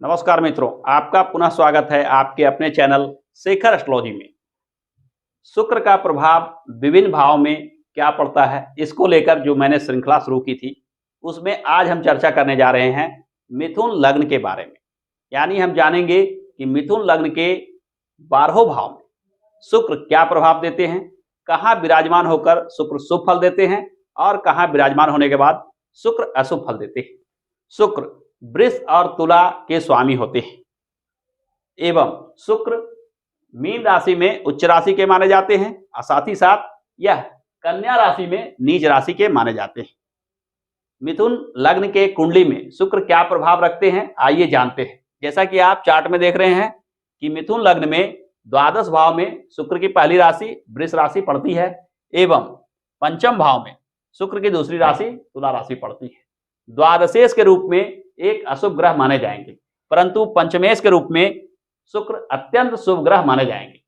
नमस्कार मित्रों, आपका पुनः स्वागत है आपके अपने चैनल शेखर एस्ट्रोलॉजी में। शुक्र का प्रभाव विभिन्न भाव में क्या पड़ता है, इसको लेकर जो मैंने श्रृंखला शुरू की थी, उसमें आज हम चर्चा करने जा रहे हैं मिथुन लग्न के बारे में। यानी हम जानेंगे कि मिथुन लग्न के 12 भाव में शुक्र क्या प्रभाव देते हैं, कहाँ विराजमान होकर शुक्र शुभ फल देते हैं और कहाँ विराजमान होने के बाद शुक्र अशुभ फल देते हैं। शुक्र वृष और तुला के स्वामी होते हैं एवं शुक्र मीन राशि में उच्च राशि के माने जाते हैं और साथ ही साथ यह कन्या राशि में नीच राशि के माने जाते हैं। मिथुन लग्न के कुंडली में शुक्र क्या प्रभाव रखते हैं, आइए जानते हैं। जैसा कि आप चार्ट में देख रहे हैं कि मिथुन लग्न में द्वादश भाव में शुक्र की पहली राशि वृष राशि पड़ती है एवं पंचम भाव में शुक्र की दूसरी राशि तुला राशि पड़ती है। द्वादशेश के रूप में एक अशुभ ग्रह माने जाएंगे, परंतु पंचमेश के रूप में शुक्र अत्यंत शुभ ग्रह माने जाएंगे।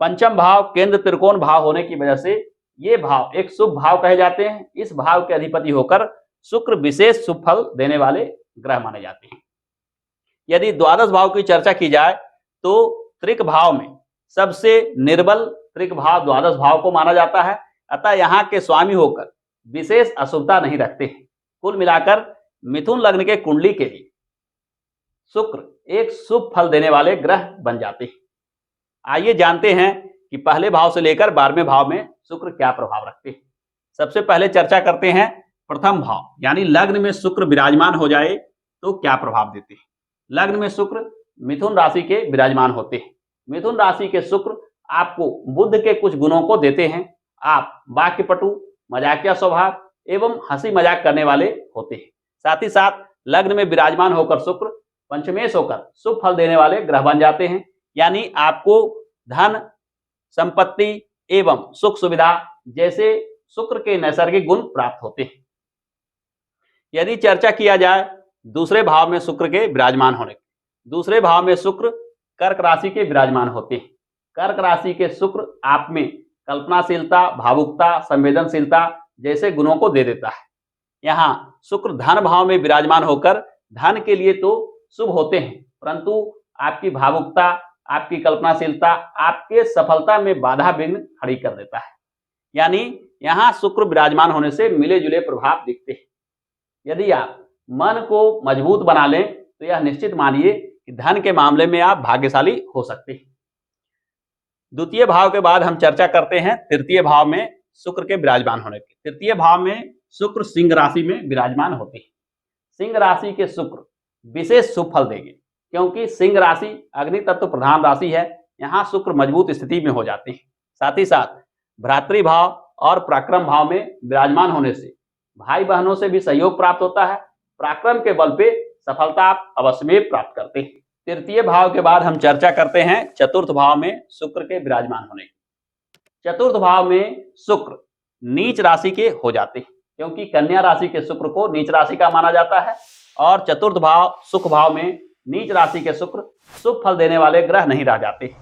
पंचम भाव केंद्र त्रिकोण भाव होने की वजह से ये भाव एक शुभ भाव कहे जाते हैं। इस भाव के अधिपति होकर शुक्र विशेष शुभ फल देने वाले ग्रह माने जाते हैं। यदि द्वादश भाव की चर्चा की जाए तो त्रिक भाव में सबसे निर्बल त्रिक भाव द्वादश भाव को माना जाता है, अतः यहाँ के स्वामी होकर विशेष अशुभता नहीं रखते हैं। कुल मिलाकर मिथुन लग्न के कुंडली के लिए शुक्र एक शुभ फल देने वाले ग्रह बन जाते हैं। आइए जानते हैं कि पहले भाव से लेकर 12वें भाव में शुक्र क्या प्रभाव रखते हैं। सबसे पहले चर्चा करते हैं प्रथम भाव, यानी लग्न में शुक्र विराजमान हो जाए तो क्या प्रभाव देते हैं। लग्न में शुक्र मिथुन राशि के विराजमान होते हैं। मिथुन राशि के शुक्र आपको बुध के कुछ गुणों को देते हैं। आप वाक्यपटु, मजाकिया स्वभाव एवं हंसी मजाक करने वाले होते हैं। साथ ही साथ लग्न में विराजमान होकर शुक्र पंचमेश होकर शुभ फल देने वाले ग्रह बन जाते हैं। यानी आपको धन, संपत्ति एवं सुख सुविधा जैसे शुक्र के नैसर्गिक गुण प्राप्त होते हैं। यदि चर्चा किया जाए दूसरे भाव में शुक्र के विराजमान होने की, दूसरे भाव में शुक्र कर्क राशि के विराजमान होते हैं। कर्क राशि के शुक्र आप में कल्पनाशीलता, भावुकता, संवेदनशीलता जैसे गुणों को दे देता है। यहाँ शुक्र धन भाव में विराजमान होकर धन के लिए तो शुभ होते हैं, परंतु आपकी भावुकता, आपकी कल्पनाशीलता आपके सफलता में बाधा विघ्न खड़ी कर देता है। यानी यहाँ शुक्र विराजमान होने से मिले जुले प्रभाव दिखते हैं। यदि आप मन को मजबूत बना लें तो यह निश्चित मानिए कि धन के मामले में आप भाग्यशाली हो सकते हैं। द्वितीय भाव के बाद हम चर्चा करते हैं तृतीय भाव में शुक्र के विराजमान होने की। तृतीय भाव में शुक्र सिंह राशि में विराजमान होते हैं। सिंह राशि के शुक्र विशेष शुभ फल देंगे, क्योंकि सिंह राशि अग्नि तत्व प्रधान राशि है। यहाँ शुक्र मजबूत स्थिति में हो जाते हैं। साथ ही साथ भ्रातृ भाव और पराक्रम भाव में विराजमान होने से भाई बहनों से भी सहयोग प्राप्त होता है। पराक्रम के बल पे सफलता आप अवश्य में प्राप्त करते हैं। तृतीय भाव के बाद हम चर्चा करते हैं चतुर्थ भाव में शुक्र के विराजमान होने की। चतुर्थ भाव में शुक्र नीच राशि के हो जाते हैं, क्योंकि कन्या राशि के शुक्र को नीच राशि का माना जाता है और चतुर्थ भाव सुख भाव में नीच राशि के शुक्र शुभ फल देने वाले ग्रह नहीं रह जाते।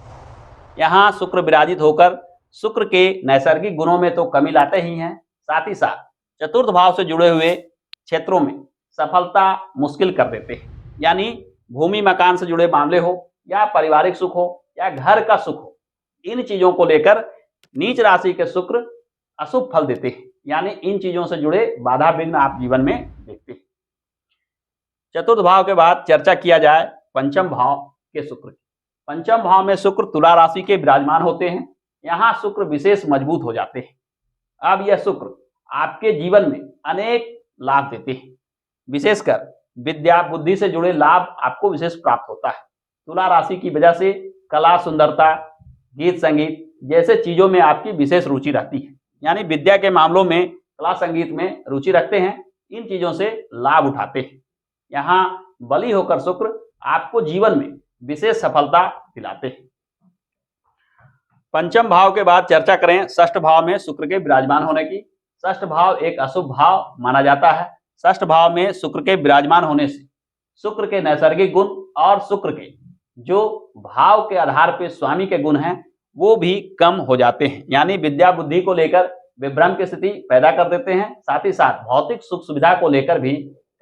यहाँ शुक्र विराजित होकर शुक्र के नैसर्गिक गुणों में तो कमी लाते ही हैं, साथ ही साथ चतुर्थ भाव से जुड़े हुए क्षेत्रों में सफलता मुश्किल कर देते हैं। यानी भूमि मकान से जुड़े मामले हो या पारिवारिक सुख हो या घर का सुख हो, इन चीजों को लेकर नीच राशि के शुक्र अशुभ फल देते हैं। यानी इन चीजों से जुड़े बाधा विघ्न आप जीवन में देखते हैं। चतुर्थ भाव के बाद चर्चा किया जाए पंचम भाव के शुक्र की। पंचम भाव में शुक्र तुला राशि के विराजमान होते हैं। यहाँ शुक्र विशेष मजबूत हो जाते हैं। अब यह शुक्र आपके जीवन में अनेक लाभ देते हैं, विशेषकर विद्या बुद्धि से जुड़े लाभ आपको विशेष प्राप्त होता है। तुला राशि की वजह से कला, सुंदरता, गीत संगीत जैसे चीजों में आपकी विशेष रुचि रहती है। यानी विद्या के मामलों में, कला संगीत में रुचि रखते हैं, इन चीजों से लाभ उठाते हैं। यहाँ बली होकर शुक्र आपको जीवन में विशेष सफलता दिलाते हैं। पंचम भाव के बाद चर्चा करें षष्ठ भाव में शुक्र के विराजमान होने की। षष्ठ भाव एक अशुभ भाव माना जाता है। षष्ठ भाव में शुक्र के विराजमान होने से शुक्र के नैसर्गिक गुण और शुक्र के जो भाव के आधार पर स्वामी के गुण हैं वो भी कम हो जाते हैं। यानी विद्या बुद्धि को लेकर विभ्रम की स्थिति पैदा कर देते हैं। साथ ही साथ भौतिक सुख सुविधा को लेकर भी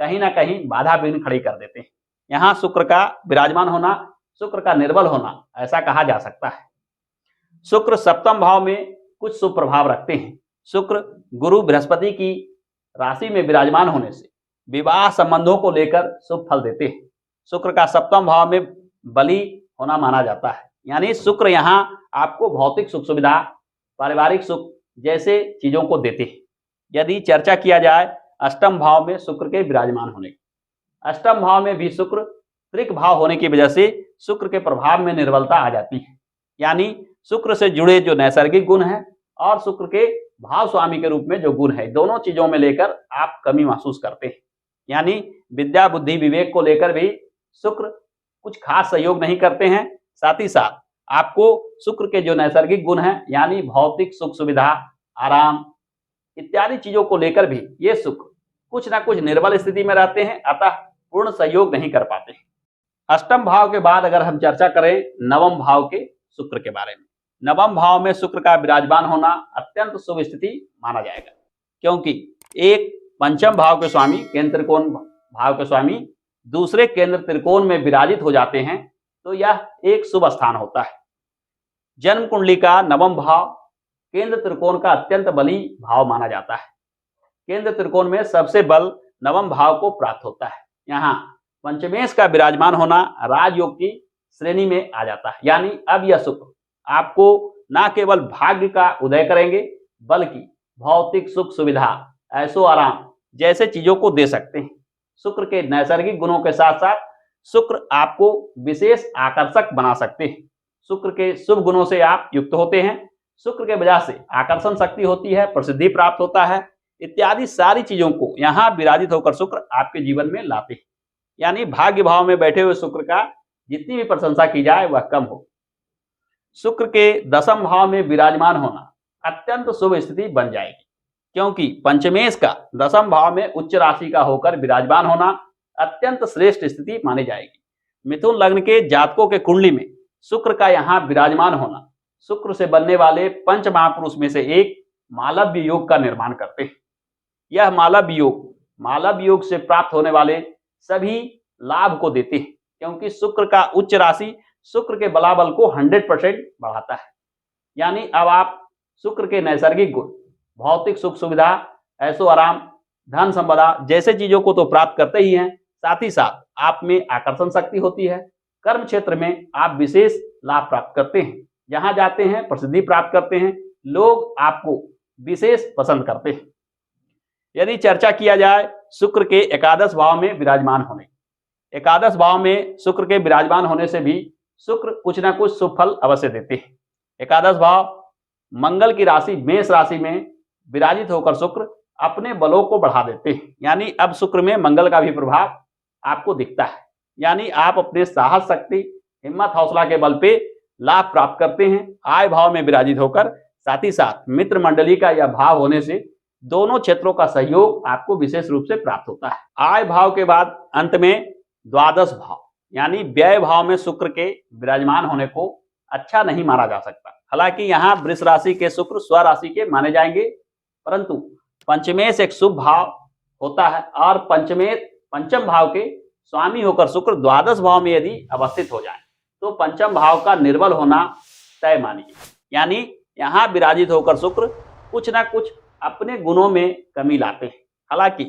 कहीं ना कहीं बाधा विघ्न खड़ी कर देते हैं। यहाँ शुक्र का विराजमान होना, शुक्र का निर्बल होना, ऐसा कहा जा सकता है। शुक्र सप्तम भाव में कुछ शुभ प्रभाव रखते हैं। शुक्र गुरु बृहस्पति की राशि में विराजमान होने से विवाह संबंधों को लेकर शुभ फल देते हैं। शुक्र का सप्तम भाव में बली होना माना जाता है, यानी शुक्र यहाँ आपको भौतिक सुख सुविधा, पारिवारिक सुख जैसे चीजों को देते हैं। यदि चर्चा किया जाए अष्टम भाव में शुक्र के विराजमान होने की, अष्टम भाव में भी शुक्र त्रिक भाव होने की वजह से शुक्र के प्रभाव में निर्बलता आ जाती है, यानी शुक्र से जुड़े जो नैसर्गिक गुण हैं और शुक्र के भाव स्वामी के रूप में जो गुण है, दोनों चीजों में लेकर आप कमी महसूस करते हैं। यानी विद्या, बुद्धि, विवेक को लेकर भी शुक्र कुछ खास सहयोग नहीं करते हैं। साथ ही साथ आपको शुक्र के जो नैसर्गिक गुण हैं, यानी भौतिक सुख सुविधा, आराम इत्यादि चीजों को लेकर भी ये शुक्र कुछ ना कुछ निर्बल स्थिति में रहते हैं, अतः पूर्ण सहयोग नहीं कर पाते। अष्टम भाव के बाद अगर हम चर्चा करें नवम भाव के शुक्र के बारे में, नवम भाव में शुक्र का विराजमान होना अत्यंत शुभ स्थिति माना जाएगा, क्योंकि एक पंचम भाव के स्वामी, केंद्र त्रिकोण भाव के स्वामी दूसरे केंद्र त्रिकोण में विराजित हो जाते हैं, तो यह एक शुभ स्थान होता है। जन्म कुंडली का नवम भाव केंद्र त्रिकोण का अत्यंत बली भाव माना जाता है। केंद्र त्रिकोण में सबसे बल नवम भाव को प्राप्त होता है। यहाँ पंचमेश का विराजमान होना राजयोग की श्रेणी में आ जाता है, यानी अब यह शुक्र आपको न केवल भाग्य का उदय करेंगे, बल्कि भौतिक सुख सुविधा, ऐशो आराम जैसे चीजों को दे सकते हैं। शुक्र के नैसर्गिक गुणों के साथ साथ शुक्र आपको विशेष आकर्षक बना सकते हैं। शुक्र के शुभ गुणों से आप युक्त होते हैं, शुक्र के वजह से आकर्षण शक्ति होती है, प्रसिद्धि प्राप्त होता है, इत्यादि सारी चीजों को यहाँ विराजित होकर शुक्र आपके जीवन में लाते हैं। यानी भाग्य भाव में बैठे हुए शुक्र का जितनी भी प्रशंसा की जाए वह कम हो। शुक्र के दसम भाव में विराजमान होना अत्यंत शुभ स्थिति बन जाएगी, क्योंकि पंचमेश का दसम भाव में उच्च राशि का होकर विराजमान होना अत्यंत श्रेष्ठ स्थिति मानी जाएगी। मिथुन लग्न के जातकों के कुंडली में शुक्र का यहाँ विराजमान होना शुक्र से बनने वाले पंच महापुरुष में से एक मालव्य योग का निर्माण करते हैं। यह मालव्य योग से प्राप्त होने वाले सभी लाभ को देते हैं, क्योंकि शुक्र का उच्च राशि शुक्र के बलाबल को 100% बढ़ाता है। यानी अब आप शुक्र के नैसर्गिक गुण, भौतिक सुख सुविधा, ऐशो आराम, धन संपदा जैसे चीजों को तो प्राप्त करते ही हैं, साथ ही साथ आप में आकर्षण शक्ति होती है। कर्म क्षेत्र में आप विशेष लाभ प्राप्त करते हैं, जहां जाते हैं प्रसिद्धि प्राप्त करते हैं, लोग आपको विशेष पसंद करते हैं। यदि चर्चा किया जाए शुक्र के एकादश भाव में विराजमान होने, एकादश भाव में शुक्र के विराजमान होने से भी शुक्र कुछ ना कुछ शुभ फल अवश्य देते हैं। एकादश भाव मंगल की राशि मेष राशि में विराजित होकर शुक्र अपने बलों को बढ़ा देते हैं, यानी अब शुक्र में मंगल का भी प्रभाव आपको दिखता है। यानी आप अपने साहस, शक्ति, हिम्मत, हौसला के बल पे लाभ प्राप्त करते हैं। आय भाव में विराजित होकर, साथ ही साथ मित्र मंडली का यह भाव होने से दोनों क्षेत्रों का सहयोग आपको विशेष रूप से प्राप्त होता है। आय भाव के बाद अंत में द्वादश भाव यानी व्यय भाव में शुक्र के विराजमान होने को अच्छा नहीं माना जा सकता। हालांकि यहाँ वृष राशि के शुक्र स्वराशि के माने जाएंगे, परंतु पंचमेश एक शुभ भाव होता है और पंचम भाव के स्वामी होकर शुक्र द्वादश भाव में यदि अवस्थित हो जाए तो पंचम भाव का निर्बल होना तय मानिए। यानी यहाँ विराजित होकर शुक्र कुछ ना कुछ अपने गुणों में कमी लाते हैं। हालांकि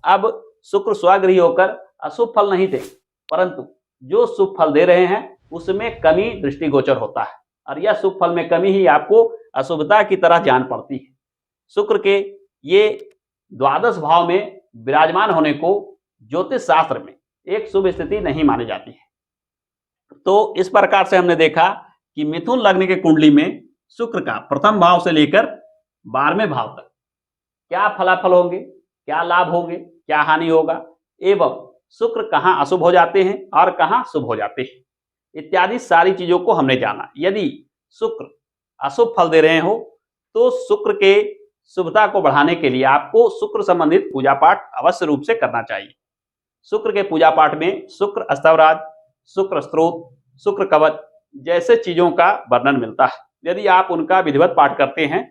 अब शुक्र स्वगृही होकर अशुभ फल नहीं देंगे, परंतु जो शुभ फल दे रहे हैं उसमें कमी दृष्टिगोचर होता है, और यह शुभ फल में कमी ही आपको अशुभता की तरह जान पड़ती है। शुक्र के ये द्वादश भाव में विराजमान होने को ज्योतिष शास्त्र में एक शुभ स्थिति नहीं मानी जाती है। तो इस प्रकार से हमने देखा कि मिथुन लग्न के कुंडली में शुक्र का प्रथम भाव से लेकर 12वें भाव तक क्या फलाफल होंगे, क्या लाभ होंगे, क्या हानि होगा, एवं शुक्र कहाँ अशुभ हो जाते हैं और कहाँ शुभ हो जाते हैं, इत्यादि सारी चीजों को हमने जाना। यदि शुक्र अशुभ फल दे रहे हो तो शुक्र के शुभता को बढ़ाने के लिए आपको शुक्र संबंधित पूजा पाठ अवश्य रूप से करना चाहिए। शुक्र के पूजा पाठ में शुक्र अष्टवराज, शुक्र स्तोत्र, शुक्र कवच जैसे चीजों का वर्णन मिलता है। यदि आप उनका विधिवत पाठ करते हैं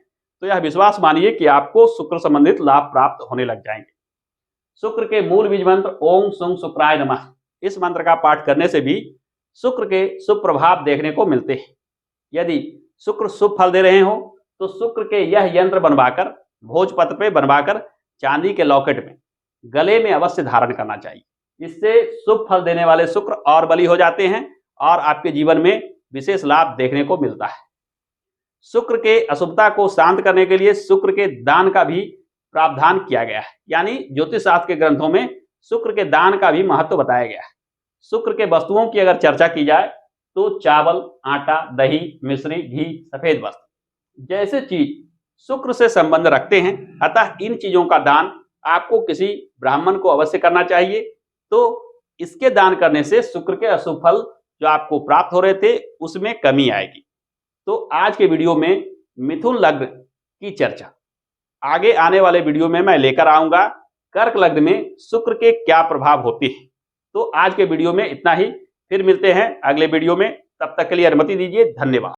तो यह विश्वास मानिए कि आपको शुक्र संबंधित लाभ प्राप्त होने लग जाएंगे। शुक्र के मूल बीज मंत्र ओम सुं शुक्राय नमः इस मंत्र का पाठ करने से भी शुक्र के शुभ प्रभाव देखने को मिलते हैं। यदि शुक्र शुभ फल दे रहे हो तो शुक्र के यह यंत्र बनवाकर भोजपत्र पे बनवाकर चांदी के लॉकेट में गले में अवश्य धारण करना चाहिए। इससे शुभ फल देने वाले शुक्र और बली हो जाते हैं और आपके जीवन में विशेष लाभ देखने को मिलता है। शुक्र के अशुभता को शांत करने के लिए शुक्र के दान का भी प्रावधान किया गया है, यानी ज्योतिष शास्त्र के ग्रंथों में शुक्र के दान का भी महत्व बताया गया है। शुक्र के वस्तुओं की अगर चर्चा की जाए तो चावल, आटा, दही, मिश्री, घी, सफेद वस्त्र जैसे चीज शुक्र से संबंध रखते हैं। अतः इन चीजों का दान आपको किसी ब्राह्मण को अवश्य करना चाहिए। तो इसके दान करने से शुक्र के अशुभ फल जो आपको प्राप्त हो रहे थे उसमें कमी आएगी। तो आज के वीडियो में मिथुन लग्न की चर्चा आगे आने वाले वीडियो में मैं लेकर आऊंगा। कर्क लग्न में शुक्र के क्या प्रभाव होते हैं। तो आज के वीडियो में इतना ही, फिर मिलते हैं अगले वीडियो में। तब तक के लिए अनुमति दीजिए, धन्यवाद।